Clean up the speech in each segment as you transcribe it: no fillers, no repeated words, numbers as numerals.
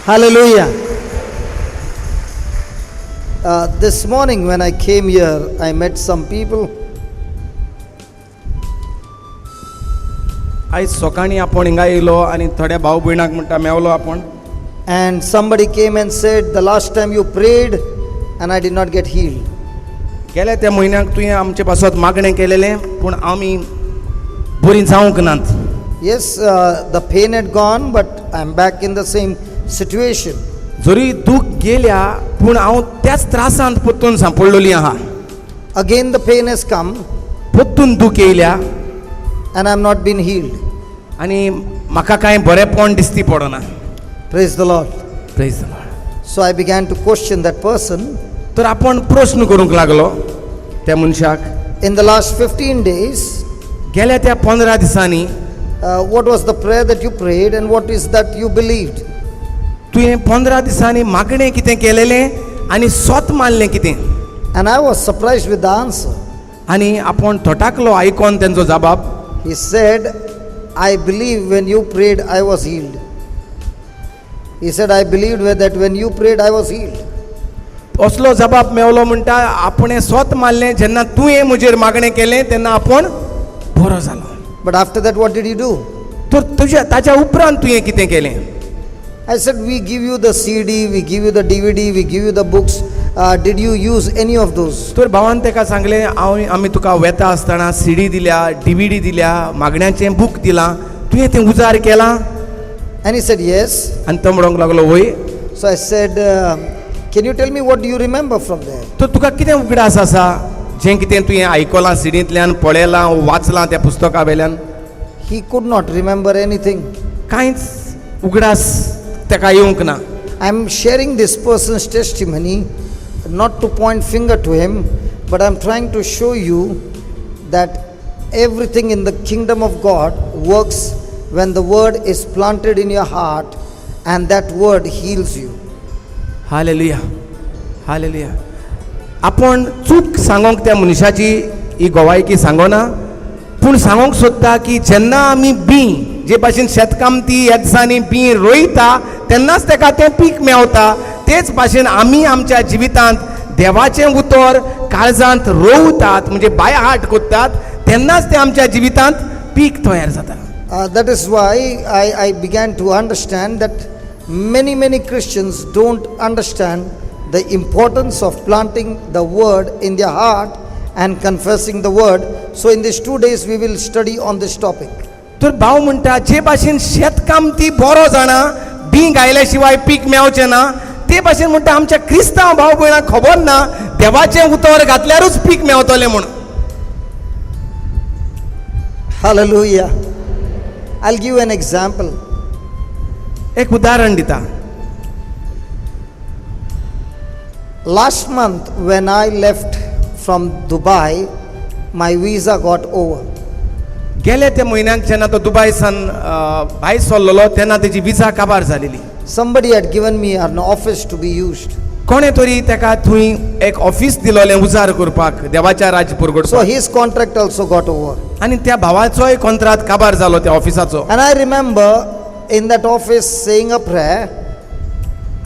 Hallelujah. This morning when I came here, I met some people. आयज सकाळी आपण हिंगा येयलो आनी थोड्या भाव भयणाक म्हणटा मेवलो आपण. And somebody came and said, the last time you prayed and I did not get healed. गेल्या त्या म्हयन्याक तुवें आमचे पासत मागणें केलेलें पूण आमी बरीं जावंक नात. Yes, the pain had gone, but I'm back in the same situation. जरी दूख गेल्या पूण हांव त्याच त्रासांत परतून सांपडलोली आहा. Again the pain has come परतून दूख येयल्या and I'm not been healed. आनी म्हाका कांय बरेंपण दिसती पडना. Praise the Lord. Praise the Lord. So I began to question that person. तर आपण प्रश्न करूंक लागलो त्या मनशाक. In the last 15 days, गेल्या त्या 15 दिसांनी what was the prayer that you prayed and what is that you believed? तुवें 15 दिसांनी मागणें कितें केलेलें आनी स्वत मानलें कितें. And I was surprised with the answer. आनी आपण थोटाकलो आयकोन तेंचो जबाब. He said, I believe when you prayed, I was healed. He said, I believed that when you prayed, I was healed. असलो जबाब मेवलो म्हणटा आपणें स्वत मानलें जेन्ना तुवें म्हजेर मागणें केलें तेन्ना आपण बरो जालो. But after that, what did you do? तर ताच्या उपरांत तुवें कितें केलें. I said, we give you the CD, we give you the DVD, we give you the books. Did you use any of those? तर भावान ताका सांगलें आमी तुका वेता आसतना CD दिल्या, DVD दिल्या, मागण्याचें बूक दिलां, तुवें तें उजार केलां. And he said, yes. आनी तो म्हणूंक लागलो वय. So I said, can you tell me what do you remember from there? तर तुका कितें उगडास आसा जें कितें तुवें आयकलां सिडींतल्यान पळयलां वाचलां त्या पुस्तका वयल्यान. He could not remember anything. कांयच उगडास ताका येवंक ना. I'm sharing this person's testimony not to point finger to him, but I'm trying to show you that everything in the kingdom of God works when the word is planted in your heart and that word heals you. Hallelujah, hallelujah. आपण चूक सांगोंक त्या मनशाची ही गोवायकी सांगोना, पूण सांगोंक सोदता की जेन्ना आमी जे भाशेन शेतकामती ह्या दिसांनी रोयता तेन्नाच ताका तें पीक मेवता. तेच भाशेन आमी आमच्या जिवितांत देवाचें उतर काळजांत रोवतात म्हणजे बाय हार्ट कोत्तात तेन्नाच तें आमच्या जिवितांत पीक तयार जाता. That is why I began to understand that many Christians don't understand the importance of planting the word in their heart and confessing the word. So in these 2 days we will study on this topic. तर भाव म्हणटा जे भाशेन शेतकामती बरो जाणा घायल्या शिवाय peak मेवचें ना ते भाशेन म्हणटा आमच्या क्रिस्तांव भाव भयणांक खबर ना देवाचें उतर घातल्यारूच पीक मेवतलें म्हूण. Hallelujah. I'll give you an example. एक उदाहरण दिता. Last month when I left from Dubai, my visa got over. गेल्या त्या म्हयन्याक जेन्ना तो दुबय सान भायर सरलेलो तेन्ना तेजी विजा काबार जालेली. Somebody had given me an office to be used. कोणे तरी ताका थंय एक ऑफिस दिलोलें उजार करपाक देवाच्या राज्य So पुरगोडपाक. his contract also got over. आनी त्या भावाचोय कॉन्ट्रॅक्ट काबार जालो त्या ऑफिसाचो. And I remember in that office saying a prayer.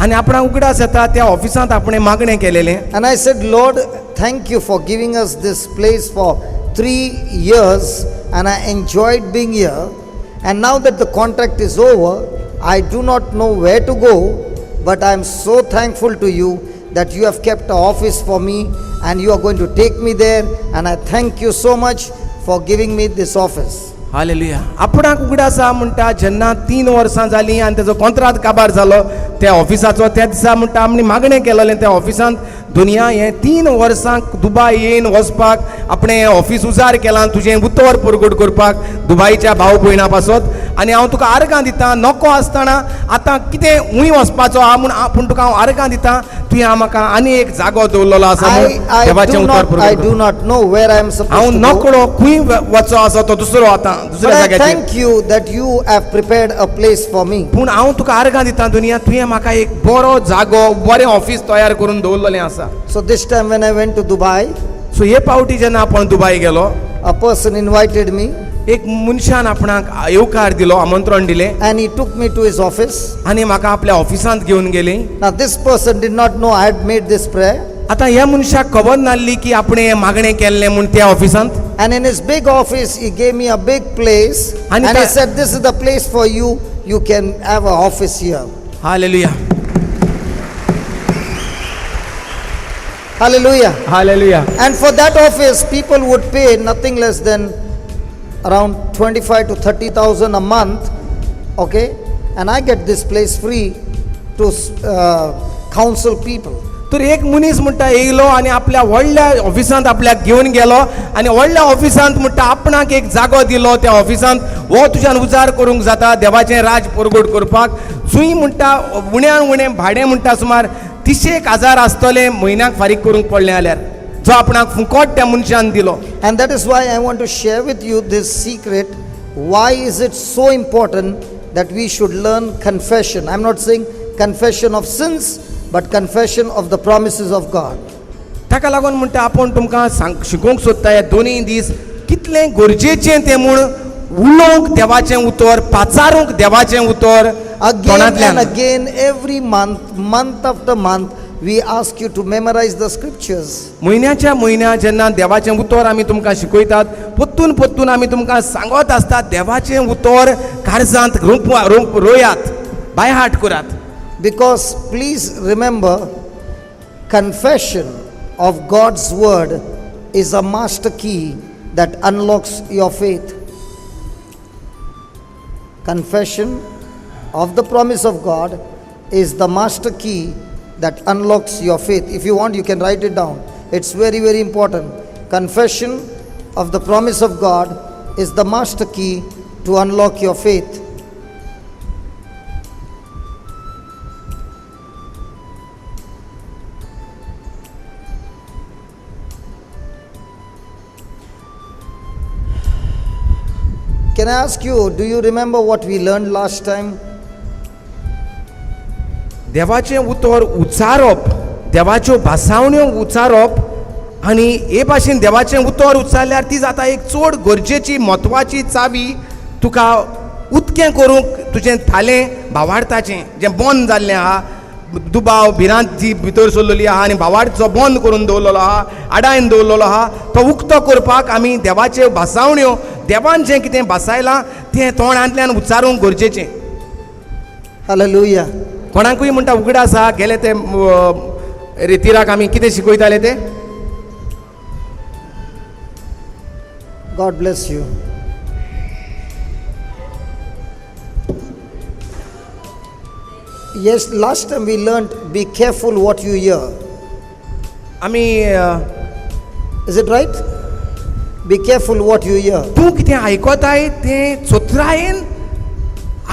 आनी आपणाक उगडास येता त्या ऑफिसांत आपणें मागणें केलेलें. And I said, Lord, thank you for giving us this place for 3 years and I enjoyed being here. And now that the contract is over, I do not know where to go, but I am so thankful to you that you have kept an office for me and you are going to take me there. And I thank you so much for giving me this office. Hallelujah. आपणाक उगडासा म्हणटा जेन्ना 3 वर्सां जालीं आनी तेजो contract काबार जालो त्या ऑफिसाचो त्या दिसा म्हणटा आमी मागणें केलेलें त्या ऑफिसांत दुनिया हे 3 वर्सांक दुबय येवन वचपाक आपणें ऑफिस उजार केलां तुजें उतर पुरगूट करपाक दुबयच्या भाव भयणां पासत. आनी हांव तुका आर्गां दितां नोको आसतना आतां कितें खूंय वचपाचो आहा म्हूण पूण तुका हांव आर्गां दितां तुवें म्हाका आनी एक जागो दवरलेलो आसा देवाचें उतर I पुरगूट. do not know where I am supposed हांव to go. नोकळो खूंय वचो आसा तो दुसरो आतां But दुसऱ्या I जाग्याचेर. thank you that you have prepared a place for me. पूण हांव तुका आर्गां दितां दुनिया तुवें म्हाका एक बरो जागो बरें ऑफिस तयार करून दवरलेलें आसा. So this time when I went to Dubai, सो हे पावटी जेन्ना आपण दुबय गेलो a person invited me एक मनशान आपणाक येवकार दिलो, आमंत्रण दिलें and he took me to his office. आनी म्हाका आपल्या ऑफिसांत घेवन गेली. Now this person did not know I had made this prayer. आतां ह्या मनशाक खबर नासली की आपणें हें मागणें केल्लें म्हूण त्या ऑफिसांत. And in his big office, he gave me a big place. And And he if I- said, this is the place for you. You can have an office here. Hallelujah, Hallelujah. Hallelujah. And for that office, people would pay nothing less than around 25 to 30,000 a month. Okay. And I get this place free to counsel people. तर एक मनीस म्हणटा येयलो आनी आपल्या व्हडल्या ऑफिसांत आपल्याक घेवन गेलो आनी व्हडल्या ऑफिसांत म्हणटा आपणाक एक जागो दिलो त्या ऑफिसांत, हो तुज्यान उजार करूंक जाता देवाचें राज परगट करपाक. जूंय म्हणटा उण्यान उणें भाडें म्हणटा सुमार 30,000 आसतलें म्हयन्याक फारीक करूंक पडलें जाल्यार, जो आपणाक फुकट त्या मनशान दिलो. And that is why I want to share with you this secret. Why is it so important that we should learn confession? I'm not saying confession of sins, but confession of the promises of God. ताका लागून म्हणटा आपूण तुमकां शिकोवंक सोदता हे दोनूय दीस कितलें गरजेचें तें म्हूण उलोवंक देवाचें उतर, पाचारूंक देवाचें उतर Again and तोंडांतल्यान. again, every month after month, we ask you to memorize the scriptures. म्हयन्याच्या म्हयन्या जेन्ना देवाचें उतर आमी तुमकां शिकयतात, परतून परतून आमी तुमकां सांगत आसतात देवाचें उतर काळजांत रोयात, बाय हार्ट करात. Because please remember, confession of God's word is a master key that unlocks your faith. Confession of the promise of God is the master key that unlocks your faith. If you want, you can write it down. It's very, very important. Confession of the promise of God is the master key to unlock your faith. Can I ask you, do you remember what we learned last time? देवाचें उतर उच्चारप, देवाच्यो भासावण्यो उच्चारप आनी हे भाशेन देवाचें उतर उच्चारल्यार ती जाता एक चड गरजेची म्हत्वाची चावी तुका उतकें करूंक तुजें थालें भावार्थाचें जें बंद जाल्लें आहा, दुबाव भिरांत जी भितर सरलेली आहा आनी भावार्थ जो बंद करून दवरलेलो आहा, आडायन दवरलेलो आहा, तो उक्तो करपाक आमी देवाच्यो भासावण्यो, देवान जें कितें भासायलां तें तोंडांतल्यान उच्चारूंक गरजेचें. Hallelujah. कोणाकूय म्हणटा उगडा आसा गेले ते रितीराक आमी कितें शिकयताले ते. God bless you. Yes, last time we learned, be careful what you hear. आमी Is it right? Be careful what you hear. तूं कितें आयकोताय तें चोत्रायेन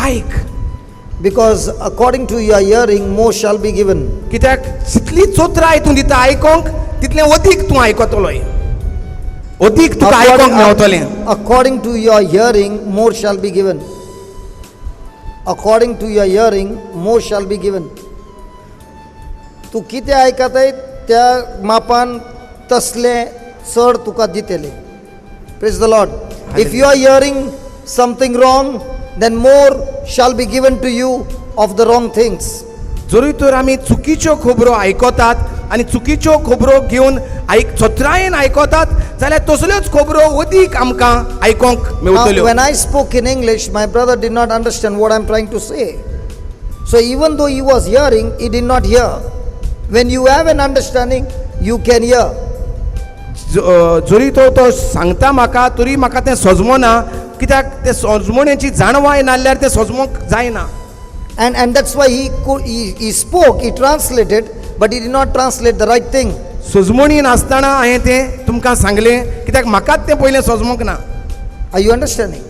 आयक, Because according to your hearing, more shall be given. कित्याक जितली चोत्राय तूं दिता आयकोंक तितलें अदीक तूं आयकतलोय, अदीक तुका आयकोंक मेवतलें. According to your hearing, more shall be given. According to your hearing, more shall be given. तूं कितें आयकताय त्या मापान तसले चड तुका दितले. Praise the Lord. If you are hearing something wrong, then more shall be given to you of the wrong things. जरूय तर आमी चुकीच्यो खबरो आयकतात आनी चुकीच्यो खबरो घेवन चोत्रायेन आयकतात जाल्यार तसल्योच खबरो अदीक आमकां आयकोंक Now, मेवतल्यो. when I spoke in English, my brother did not understand what I'm trying to say. So even though he was hearing, he did not hear. When you have an understanding, you can hear. जरी तो सांगता म्हाका तरी म्हाका तें सजमना, कित्याक ते सजमण्याची जाणवाय नासल्यार तें सजमोंक जायना. And that's why he spoke, he translated, but he did not translate the right thing. सजमणी नासतना हांवें तें तुमकां सांगलें कित्याक म्हाकाच तें पयलें सजमोंक ना. Are you understanding?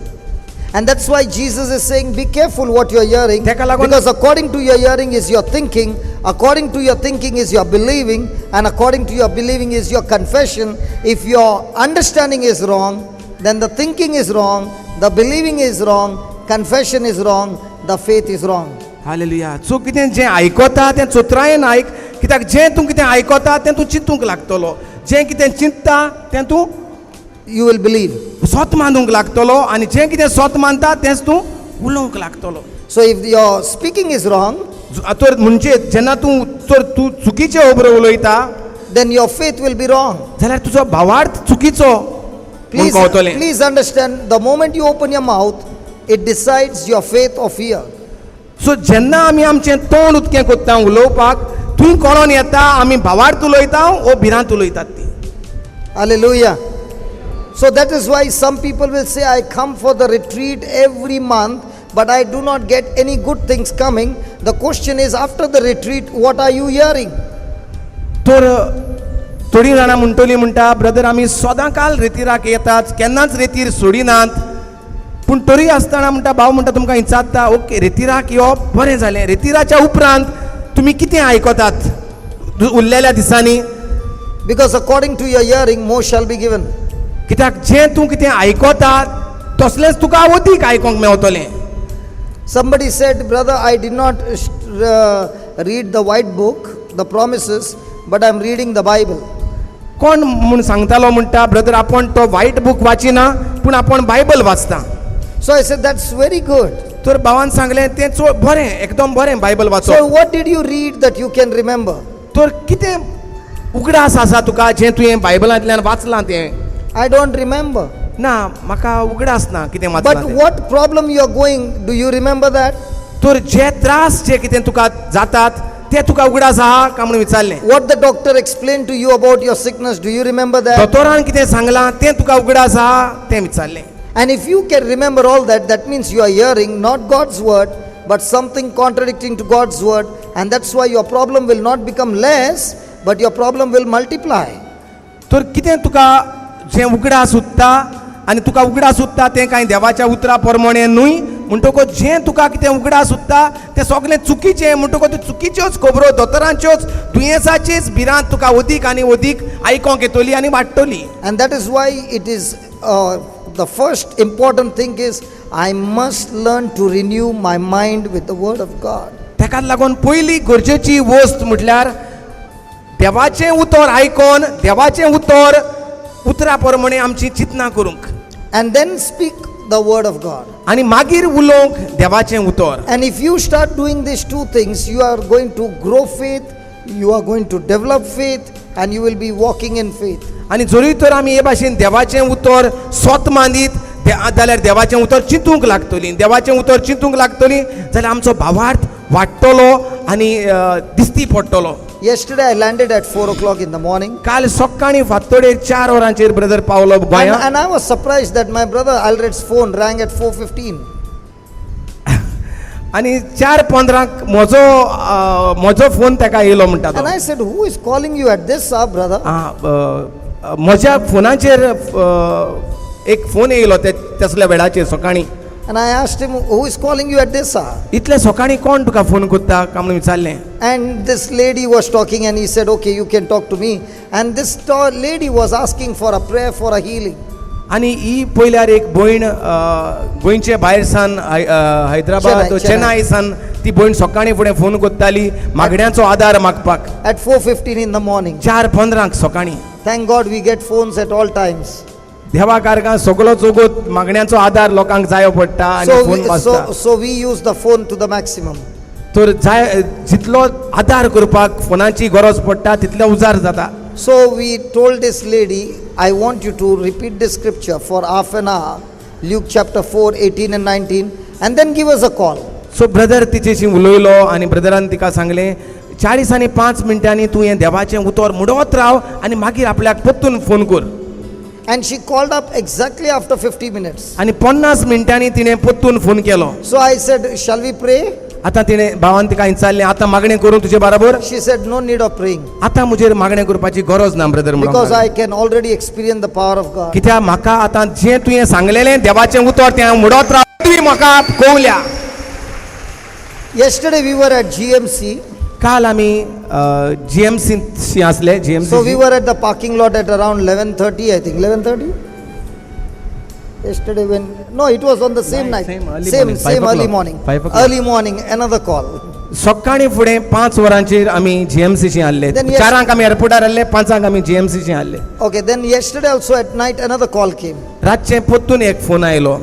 And that's why Jesus is saying, be careful what you're hearing, Teka lagun- because according to your hearing is your thinking, according to your thinking is your believing, and according to your believing is your confession. If your understanding is wrong, then the thinking is wrong, the believing is wrong, confession is wrong, the faith is wrong. Hallelujah. So कितें जें आयकता तें चोत्रायेन आयक, कित्याक जें तूं कितें आयकता तें तूं चिंतूंक लागतलो, जें कितें चिंतता तें तूं you will believe. स्वत मानूंक लागतलो आनी जें कितें स्वत मानता तेंच तूं उलोवंक लागतलो. So if your speaking is wrong, तर म्हणजे जेन्ना तूं चुकीचें खबरो उलयता then your faith will be wrong. जाल्यार तुजो भावार्थ चुकीचो म्हूण कळटलें. Please understand, the moment you open your mouth, it decides your faith or fear. सो जेन्ना आमी आमचें तोंड उदकें कोत्ता उलोवपाक थंय कळोन येता आमी भावार्थ उलयता वो भिरांत उलयतात ती. Hallelujah. So that is why some people will say, I come for the retreat every month, but I do not get any good things coming. The question is, after the retreat, what are you hearing? तर थोडीं जाणां म्हणटा brother आमी सदांकाल रेतीराक येतात केन्नाच रेतीर सोडिनात पूण तरी आसतना म्हणटा भाव म्हणटा तुमकां विचारता ओके रेतीराक येवप बरें जालें रेतीराच्या उपरांत तुमी कितें आयकतात उरलेल्या दिसांनी. Because according to your hearing, more shall be given. कित्याक जें तूं कितें आयकता तसलेंच तुका अदीक आयकोंक मेवतलें. Somebody said, brother, I did not read the white book, the promises, but I am reading the Bible. कोण म्हूण सांगतालो म्हणटा ब्रदर आपण तो व्हाईट बूक वाचिना पूण आपण बायबल वाचता. So I said, that's very good. तर भावान सांगलें तें बरें एकदम बरें बायबल वाचप. So what did you read that you can remember? तर कितें उगडास आसा तुका जें तुवें बायबलांतल्यान वाचलां तें? I don't remember. ना म्हाका उगडास ना कितें But वाचलां तें. what problem you are going, do you remember that? तर जे त्रास जे कितें तुका जातात ते तुका उगडास आहा काय म्हणून विचारलें. What the doctor explained to you about your sickness, do you remember that? दोतोरान कितें सांगलां तें तुका उगडास आहा तें विचारलें. And if you can remember all that, that means you are hearing not God's word, but something contradicting to God's word, and that's why your problem will not become less, but your problem will multiply. तर कितें तुका जें उगडास उत्ता आनी तुका उगडास उत्ता तें कांय देवाच्या उतरा प्रमाणे न्हय म्हणटकूच जें तुका कितें उगडास उत्ता तें सगळें चुकीचें म्हणटकूच त्यो चुकीच्योच खबरो दोतोरांच्योच दुयेंसाचीच भिरांत तुका अदीक आनी अदीक आयकोंक येतली आनी वाडटली. And that is why it is the first important thing is I must learn to renew my mind with the word of God. तेका लागून पयली गरजेची वस्त म्हटल्यार देवाचें उतर आयकोन देवाचें उतरा प्रमाणे आमची चिंतना करूंक And then speak the word of God. आनी मागीर उलोवंक देवाचें उतर. And if you start doing these two things, you are going to grow faith, you are going to develop faith, and you will be walking in faith. आनी जरी तर आमी हे भाशेन देवाचें उतर स्वत मानीत जाल्यार देवाचें उतर चिंतूंक लागतली देवाचें उतर चिंतूंक लागतली जाल्यार आमचो भावार्थ वाडटलो आनी दिसती पडटलो. Yesterday I landed at 4 o'clock in the morning. काल सकाळीं फांतोडेर 4 वरांचेर ब्रदर पावलो गोंयांत. And I was surprised that my brother Alred's phone rang at 4:15. आनी 4:15 म्हजो फोन ताका येयलो म्हणटा तो. And I said, who is calling you at this hour, brother? म्हज्या फोनाचेर एक फोन येयलो तसल्या वेळाचेर सकाळीं. And I asked him, who is calling you at this hour? इतले सकाळीं कोण तुका फोन करता काय म्हणून विचारलें. And this lady was talking and he said, okay, you can talk to me. And this lady was asking for a prayer for a healing. आनी ही पयल्यार एक भयण गोंयचे भायर सान हैदराबाद चेन्नई सान ती भयण सकाळीं फुडें फोन करताली मागण्यांचो आदार मागपाक. At 4:15 in the morning. 4:15 सकाळीं. Thank God we get phones at all times. देवा कारणान सगळो जोगोत मागण्यांचो आदार लोकांक जायो पडटा आनी फोन वाजता. So we use the phone to the maximum. तर जाय जितलो आदार करपाक फोनाची गरज पडटा तितलो उजार जाता. So we told this lady, I want you to repeat this scripture for half an hour, Luke chapter 4, 18 and 19, and then give us a call. So brother तिचेशी उलयलो आनी ब्रदरान तिका सांगलें 40 आनी 5 मिनटांनी तूं हें देवाचें उतर म्हणत राव आनी मागीर आपल्याक परतून फोन कर. And she called up exactly after 50 minutes. आनी 50 मिनटांनी तिणें परतून phone Kelo. So I said, shall we pray? आतां तिणें भावान तिका विचारलें आतां मागणें करूं तुजे बरोबर. She said, no need of praying. आतां म्हजेर मागणें करपाची गरज ना ब्रदर Because म्हणून. I can already experience the power of God. कित्याक म्हाका आतां जें तुवें सांगलेलें देवाचें उतर तें हांव म्हणत राव तुवें म्हाका कळवल्या. Yesterday we were at GMC. काल आमी GMC आसले. So we were at the parking lot at around 11:30, I think. 11:30? Yesterday when, no, it was on the same night. same early Same morning, 5 early o'clock. morning. 5 o'clock. Early morning, another call. सकाळी फुडें 5 वरांचेर आमी जीएमसीची हाडले. Then yes- 4 आमी एअरपोर्टार हाडले, 5 आमी जीएमसीची हाडले. Okay, then yesterday also at night another call came. रातचे पोत्तून एक फोन आयलो.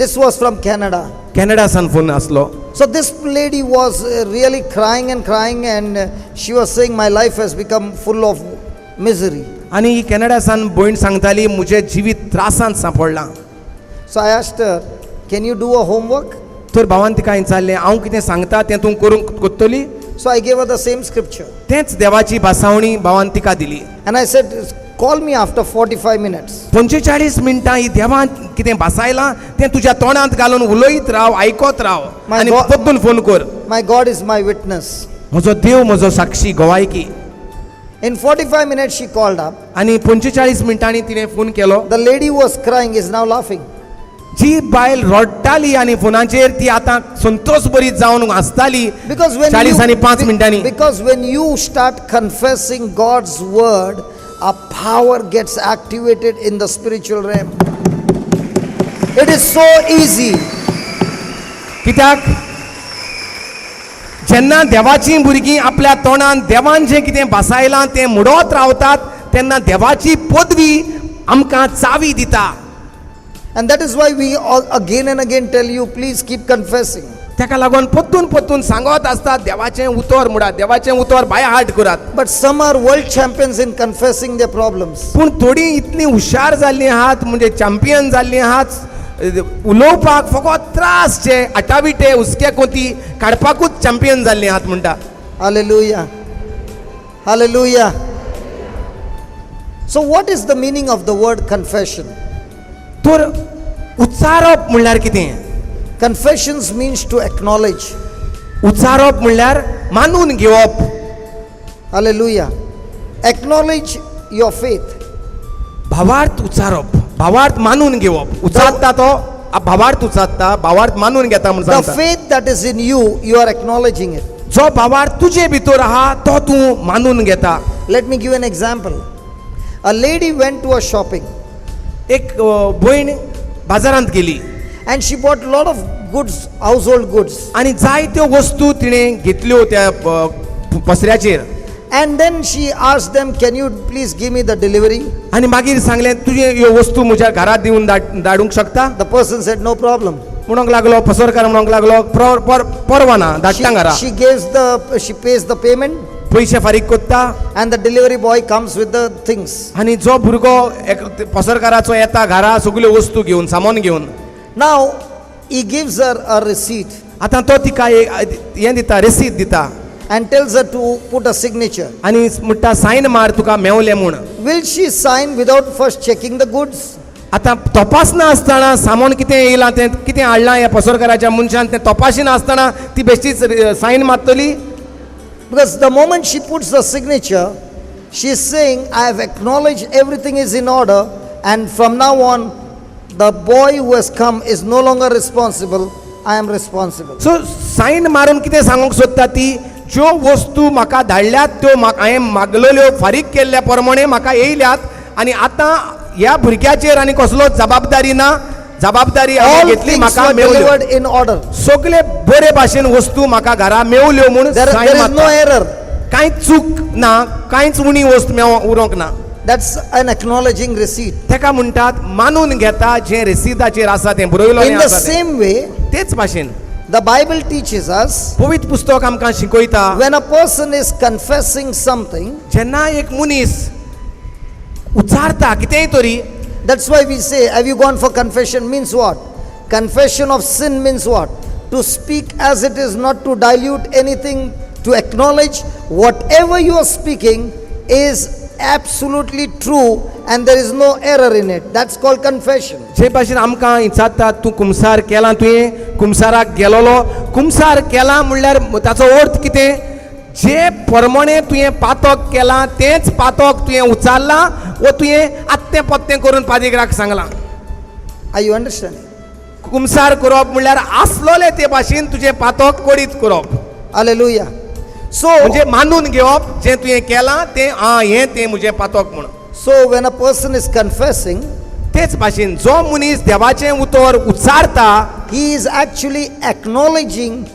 This was from Canada. कॅनडासान फोन आसलो. So this lady was really crying and she was saying my life has become full of misery. आनी ही कॅनडासान भयण सांगताली म्हजें जिवीत त्रासांत सांपडलां. So I asked her, can you do a homework? तर भावान तिका विचारलें हांव कितें सांगता तें तूं करूंक कोत्तली. So I gave her the same scripture. तेंच देवाची भासावणी भावान तिका दिली. And I said, call me after 45 minutes. 45 मिनटां ही देवान कितें भासायलां तें तुज्या तोंडांत घालून उलयत राव, आयकत राव My आनी God- पोत्तून फोन कर. My God is my witness. म्हजो देव म्हजो साक्षी गोवायकी. In 45 minutes she called up. आनी 45 मिनटांनी तिणें phone Kelo. The lady who was crying is now laughing. जी बायल रडटाली आनी फोनाचेर ती आतां संतोष बरी जावन हांसताली. Because when 40 आनी 5 मिनटांनी. because when you start confessing God's word, a power gets activated in the spiritual realm. It is so easy. कित्याक जेन्ना देवाची भुरगीं आपल्या तोंडान देवान जें कितें भासायलां तें म्हणत रावतात तेन्ना देवाची पदवी आमकां चावी दिता. And that is why we all again and again tell you, please keep confessing. तेका लागून पोत्तून सांगत आसतात देवाचें उतर म्हणा, देवाचें उतर भायर हाड करात. But some are world champions in confessing their problems. पूण थोडी इतली हुशार जाल्लीं आहात म्हणजे चॅम्पियन जाल्लीं आहात उलोवपाक फकत त्रास जे आटाविटे हुस्के कोती काडपाकूच चॅम्पियन जाल्लीं आहात म्हणटा. Hallelujah. Hallelujah. So what is the meaning of the word confession? तर उच्चारप म्हणल्यार कितें? Confessions means to acknowledge. उच्चारप म्हणल्यार मानून घेवप. Hallelujah. Acknowledge your faith. भावार्थ उच्चारप, भावार्थ मानून घेवप. उच्चारता तो भावार्थ उच्चारता, भावार्थ मानून घेता म्हणून The सांगता. faith that is in you, you are acknowledging it. जो भावार्थ तुजे भितर आहा तो तूं मानून घेता. Let me give an example. A lady went to a shopping एक भयण बाजारांत गेली and she bought a lot of goods, household goods. आनी जायत्यो वस्तू तिणें घेतल्यो त्या पसऱ्याचेर. And then she asked them, can you please give me the delivery? आनी मागीर सांगलें तुजे ह्यो वस्तू म्हज्या घरात दिवन धाडूंक शकता. The person said, no problem. म्हणूंक लागलो पसरकार म्हणूंक लागलो परवाना धाडटा घरा. She pays the payment पयशे फारीक कोत्ता and the delivery boy comes with the things. आनी जो भुरगो पसरकाराचो येता घरा सगल्यो वस्तू घेवन सामान घेवन. Now he gives her a receipt आतां तो तिका हें दिता रेसीद दिता and tells her to put a signature. आनी म्हणटा सायन मार तुका मेवलें म्हूण. Will she sign without first checking the goods? आतां तपासना आसतना सामान कितें येयलां तें कितें हाडलां ह्या पसरकाराच्या मनशान तें तपाशिना आसतना ती बेश्टीच Sion मारतली. Because the moment she puts the signature, she is saying, I have acknowledged everything is in order, and from now on, the boy who has come is no longer responsible, I am responsible. सो सायन मारून कितें सांगूंक सोदता ती ज्यो वस्तू म्हाका धाडल्यात त्यो हांवें मागलेल्यो फारीक केल्ल्या प्रमाणे म्हाका येयल्यात आनी आतां ह्या भुरग्याचेर आनी कसलोच जबाबदारी ना. जबाबदारी All हांवें घेतली things म्हाका were मेवल्यो. delivered in order. सगळे बरे भाशेन वस्तू म्हाका घरा मेवल्यो म्हणून There सायन is no मारता. error. कांयच चूक ना, कांयच उणी वस्त उरोंक ना. That's an acknowledging receipt. तेका म्हणटात मानून घेता जें रेसिदाचेर आसा तें बरयलो In the same way, तेच भाशेन the Bible teaches us पवित्र पुस्तक आमकां शिकयता when a person is confessing something, जेन्ना एक मनीस उच्चारता कितेंय तरी. that's why we say, have you gone for confession? Means what? Confession of sin means what? To speak as it is, not to dilute anything, to acknowledge whatever you are speaking is absolutely true and there is no error in it. That's called confession. जे भाशेन आमकां विचारतात तूं कुमसार केला, तुवें कुमसाराक गेलोलो, कुमसार केला म्हणल्यार ताचो अर्थ कितें? जे प्रमाणे तुवें पातक केलां तेंच पातक तुवें उचारलां वा तुवें आत्तें पत्तें करून पादेकराक सांगलां. Are you understanding? कुमसार करप म्हणल्यार आसलोले ते भाशेन तुजें पातक कोडीत करप. Hallelujah. So, म्हणजे मानून घेवप जें तुवें केलां तें हें तें म्हजें पातक म्हणून. so when a person is confessing, तेच भाशेन जो मनीस देवाचें उतर उच्चारता he is actually acknowledging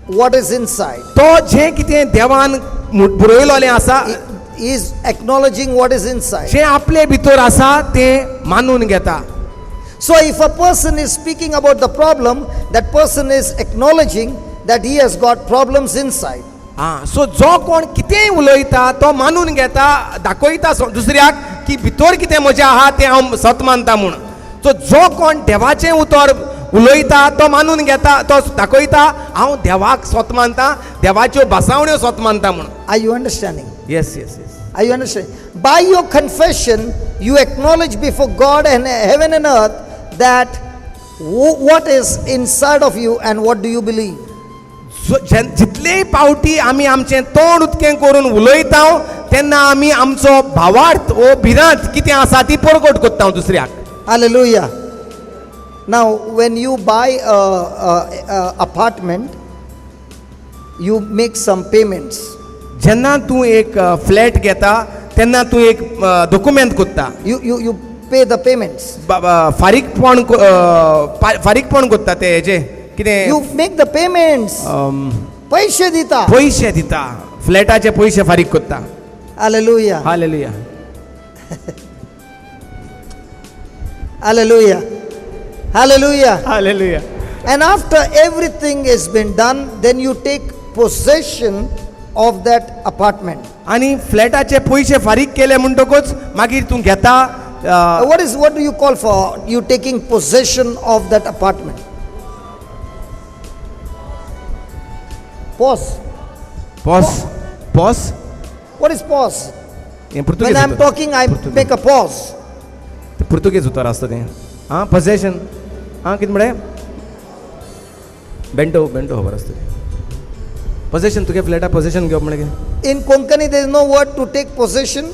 what is inside. तो जे कितें देवान पुरयलोलें आसा, He is acknowledging what is inside. जे आपले भितर आसा तें मानून घेता. So if a person is speaking about the problem, that person is acknowledging that he has got problems inside. सो जो कोण कितेंय उलयता तो मानून घेता, दाखयता दुसऱ्याक की भितर कितें म्हजें आहा तें हांव सत मानता म्हूण. सो जो कोण देवाचें उतर उलयता तो मानून घेता, तो दाखयता हांव देवाक स्वत मानता, देवाच्यो भासावण्यो स्वत मानता म्हूण. Are you understanding? Yes yes yes. Are you understanding? By your confession, you acknowledge before God and heaven and earth that what is inside of you and what do you believe. जितलेय पावटी आमी आमचें तोंड उतकें करून उलयता तेन्ना आमी आमचो भावार्थ ओ भिरांत कितें आसा ती परगट कोत्ता दुसऱ्याक. Hallelujah. Now, when you buy a apartment, you make some payments. जेन्ना तूं एक फ्लॅट घेता तेन्ना तूं एक डॉक्युमेंट कोत्ता. You pay the payments. फारीकपण कोत्ता ते हेजे कितें. You make the payments. पैसे दिता. पयशे दिता, फ्लॅटाचे पयशे फारीक कोत्ता. Hallelujah. Hallelujah. Hallelujah. Hallelujah. Hallelujah. And after everything has been done, then you take possession of that apartment. आनी फ्लॅटाचे पयशे फारीक केले म्हणटकूच मागीर तूं घेता. What do you call for you taking possession of that apartment? Pause. Pause. What is pause? हें When Portuguese I'm talking, I make a pause. Portuguese उतर आसता तें. पोजेशन. कितें म्हळें. बेंटो खबर आसता. पोजेशन तुगे फ्लॅटा पोजेशन घेवप म्हळ्यार कितें. In Konkani, there is no word to take possession.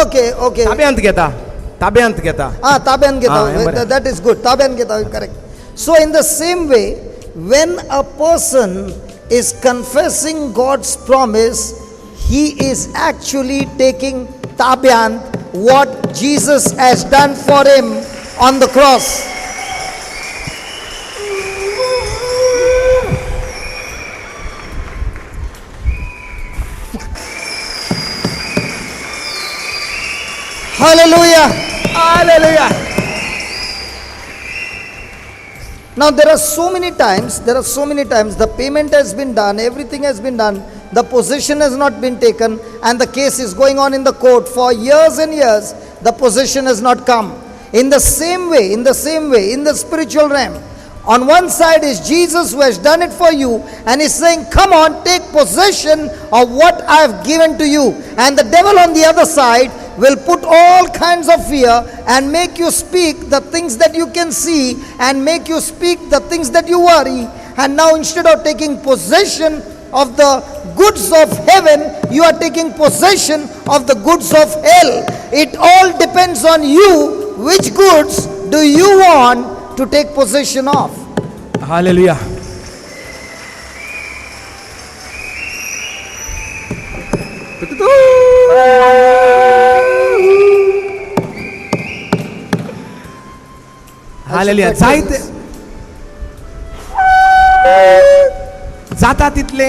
Okay. ताब्यांत घेता. Tabian geta. That is good. Tabian geta, correct. So in the same way, when a person is confessing God's promise, he is actually taking tabian what Jesus has done for him on the cross. Hallelujah. Hallelujah. Now there are so many times the payment has been done, everything has been done, the possession has not been taken, and the case is going on in the court for years and years, the possession has not come. In the same way, in the spiritual realm, on one side is Jesus who has done it for you and is saying, come on, take possession of what I have given to you. And the devil on the other side will put all kinds of fear and make you speak the things that you can see and make you speak the things that you worry. And now instead of taking possession of the goods of heaven, you are taking possession of the goods of hell. It all depends on you. Which goods do you want to take possession of? Hallelujah. Hallelujah. जाता तितले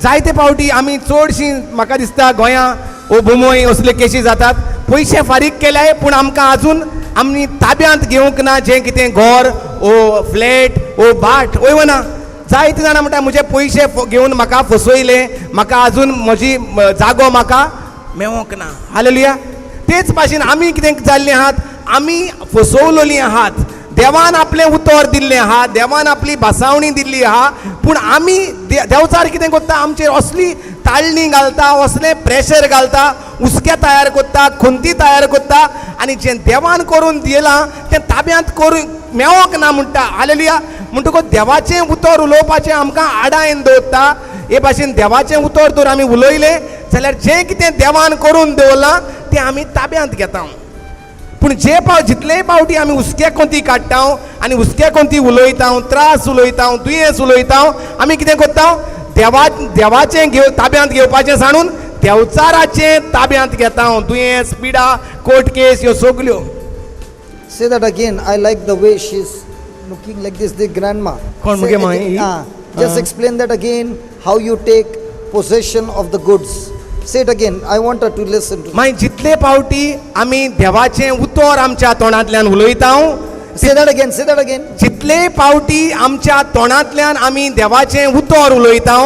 जायते पावटी आमी चडशीं म्हाका दिसता गोंया ओ बोमोय असले केसी जातात. पयशे फारीक केल्याय पूण आमकां आजून आमी ताब्यांत घेवंक ना जें कितें घर ओ फ्लॅट ओ बाट वयना. जायते जाणां म्हणटा म्हजे पयशे घेवन म्हाका फसयले, म्हाका आजून म्हजी जागो म्हाका मेळोंक ना. हालेलुया. तेच भाशेन आमी कितें जाल्लीं आहात, आमी फसवलोलीं आहात. देवान आपलें उतर दिल्लें आहा, देवान आपली भासावणी दिल्ली आहा, पूण आमी देवचार कितें करता, आमचेर असली ताळणी घालता, असलें प्रेशर घालता, उस्के तयार करता, खंती तयार करता आनी जें देवान करून दिलां तें ताब्यांत करून मेळोंक ना म्हणटा. हालेलुया. म्हणटकूच देवाचें उतर उलोवपाचें आमकां आडायन दवरता. हे भाशेन देवाचें उतर जर आमी उलयलें जाल्यार जें कितें देवान करून दवरलां तें आमी ताब्यांत घेता. पूण जितलेय पावटी आमी उस्के कोंती काडटा आनी उस्के कोंती उलयता, त्रास उलयता, दुयेंस उलयता, आमी कितें करता, देवाचें ताब्यांत घेवपाचें सांडून देवचाराचें ताब्यांत घेता. दुयेंस, पिडा, कोर्ट केस ह्यो सगल्यो. Say that again. I like the way she's looking like this, the grandma. Kon Say muge again. mai? Just explain that again, how you take possession of the goods. Say it again. I want her to listen to. मागीर जितले पावटी आमी देवाचें उतर आमच्या तोंडांतल्यान उलयता Say that again. Say that again. जितले पावटी आमच्या तोंडांतल्यान आमी देवाचें उतर उलयता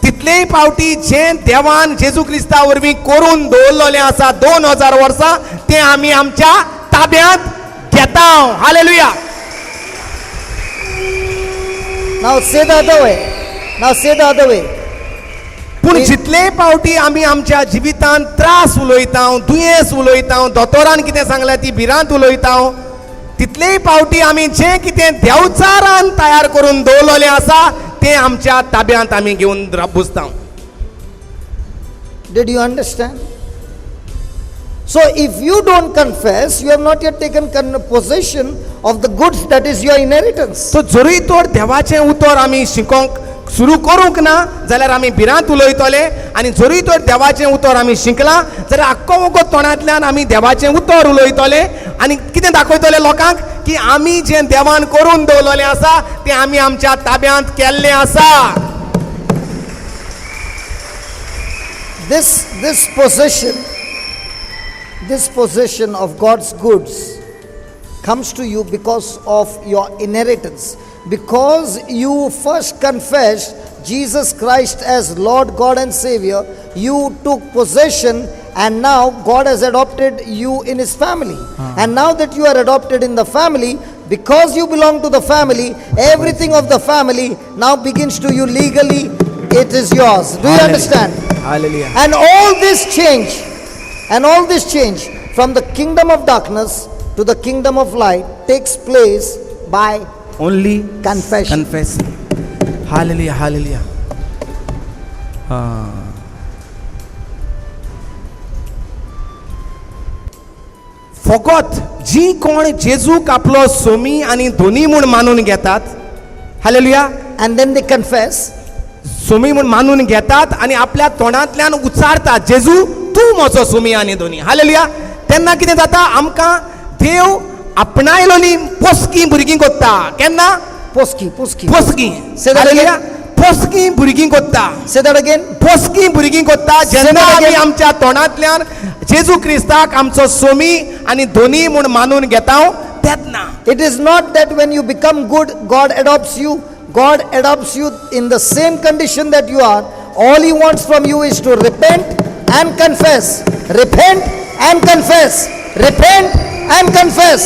तितलेय पावटी जें देवान जेजू क्रिस्ता वरवीं करून दवरलेलें आसा 2000 वर्सां तें आमी आमच्या ताब्यांत घेता. Hallelujah. Now say the other way. Now say the other way. पूण जितले पावटी आमी आमच्या जिवितांत त्रास उलयता दुयेंस उलयता दोतोरान कितें सांगलें ती भिरांत उलयता तितलेय पावटी आमी जें कितें देवचारान तयार करून दवरलेलें आसा तें आमच्या ताब्यांत आमी घेवन बसता. Did you understand? So if you don't confess, you have not yet taken possession of the goods that is your inheritance. सो जरी तर देवाचें उतर आमी शिकोवंक सुरू करूंक ना जाल्यार आमी भिरांत उलयतले आनी जरी तर देवाचें उतर आमी शिकलां जाल्यार आख्खो वगत तोंडांतल्यान आमी देवाचें उतर उलयतले आनी कितें दाखयतले लोकांक की आमी जें देवान करून दवरलेलें आसा तें आमी आमच्या ताब्यांत केल्लें आसा. This possession of God's goods comes to you because of your inheritance. Because you first confessed Jesus Christ as Lord, God and Savior, you took possession and now God has adopted you in His family. And now that you are adopted in the family, because you belong to the family, everything of the family now begins to you legally. It is yours. Do you understand? Hallelujah. And all this change from the kingdom of darkness to the kingdom of light takes place by Only confession. confess. Hallelujah, hallelujah. फकत जी कोण जेजूक आपलो सोमी आनी धोनी म्हूण मानून घेतात. Hallelujah. And then they confess. सोमी म्हूण मानून घेतात आनी आपल्या तोंडांतल्यान उच्चारतात जेजू तूं म्हजो सोमी आनी धोनी. हालेलुया. तेन्ना कितें जाता आमकां देव आपणायलोली पोसकी भुरगीं कोत्ता. केन्ना Poski. पोसकी. Say that again. हालेलुया. पोसकी भुरगीं कोत्ता. Say that again. पोसकी भुरगीं कोत्ता जेन्ना आमी आमच्या तोंडांतल्यान जेजू क्रिस्ताक आमचो सोमी आनी धोनी म्हूण मानून घेता तेन्ना. It is not that when you become good, God adopts you. God adopts you in the same condition that you are. All He wants from you is to repent and confess. Repent and confess. Repent and confess.